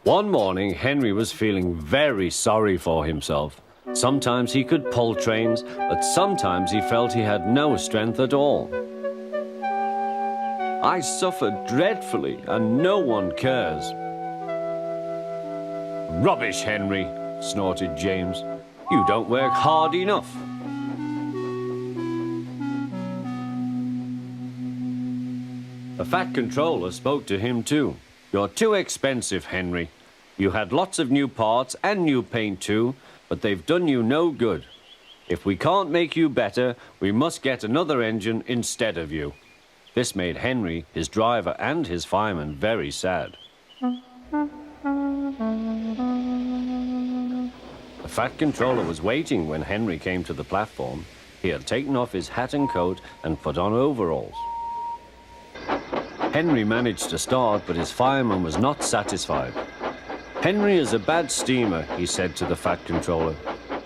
One morning, Henry was feeling very sorry for himself. Sometimes he could pull trains, but sometimes he felt he had no strength at all. I suffered dreadfully, and no one cares. Rubbish, Henry, snorted James. You don't work hard enough. The Fat Controller spoke to him too. You're too expensive, Henry. You had lots of new parts and new paint too, but they've done you no good. If we can't make you better, we must get another engine instead of you. This made Henry, his driver, and his fireman very sad. The Fat Controller was waiting when Henry came to the platform. He had taken off his hat and coat and put on overalls. Henry managed to start, but his fireman was not satisfied. Henry is a bad steamer, he said to the Fat Controller.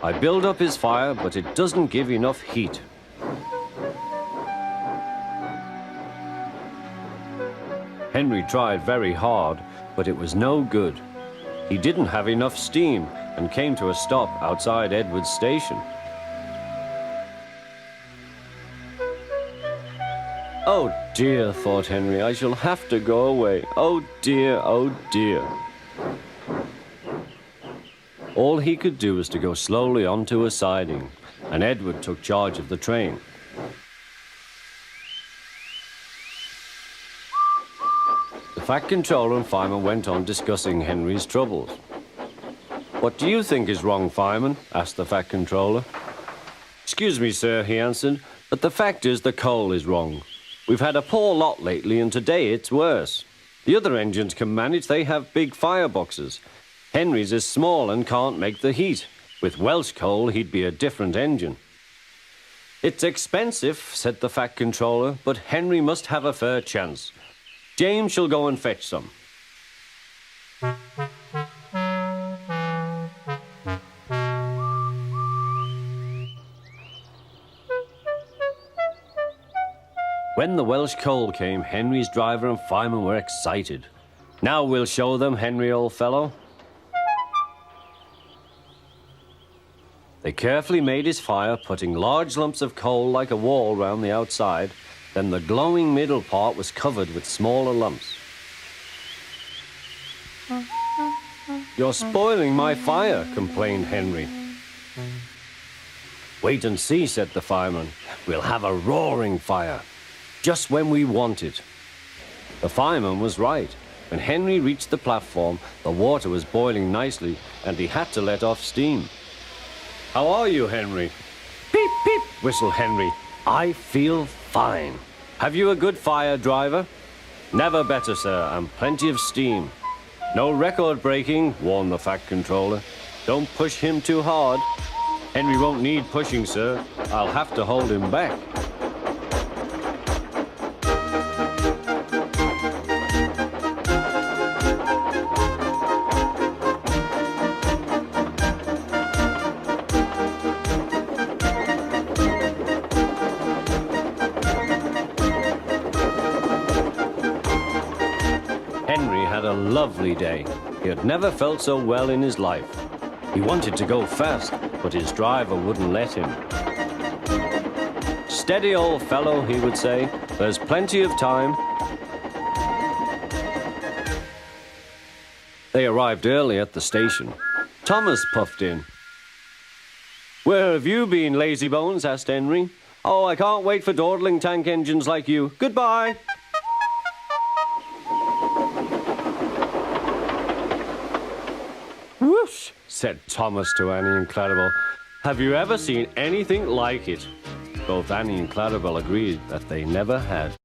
I build up his fire, but it doesn't give enough heat. Henry tried very hard, but it was no good. He didn't have enough steam and came to a stop outside Edward's station. Oh dear, thought Henry, I shall have to go away. Oh dear, oh dear. All he could do was to go slowly onto a siding, and Edward took charge of the train. The Fat Controller and fireman went on discussing Henry's troubles. What do you think is wrong, fireman? Asked the Fat Controller. Excuse me, sir, he answered, but the fact is the coal is wrong. We've had a poor lot lately, and today it's worse. The other engines can manage, they have big fireboxes. Henry's is small and can't make the heat. With Welsh coal, he'd be a different engine. It's expensive, said the Fat Controller, but Henry must have a fair chance. James shall go and fetch some. When the Welsh coal came, Henry's driver and fireman were excited. Now we'll show them, Henry, old fellow. They carefully made his fire, putting large lumps of coal like a wall round the outside. Then the glowing middle part was covered with smaller lumps. You're spoiling my fire, complained Henry. Wait and see, said the fireman. We'll have a roaring fire, just when we want it. The fireman was right. When Henry reached the platform, the water was boiling nicely, and he had to let off steam. How are you, Henry? Peep, peep, whistled Henry. I feel fine. Have you a good fire, driver? Never better, sir, and plenty of steam. No record breaking, warned the Fat Controller. Don't push him too hard. Henry won't need pushing, sir. I'll have to hold him back. Henry had a lovely day. He had never felt so well in his life. He wanted to go fast, but his driver wouldn't let him. Steady, old fellow, he would say. There's plenty of time. They arrived early at the station. Thomas puffed in. Where have you been, lazybones? Asked Henry. Oh, I can't wait for dawdling tank engines like you. Goodbye. Whoosh, said Thomas to Annie and Clarabelle. Have you ever seen anything like it? Both Annie and Clarabelle agreed that they never had.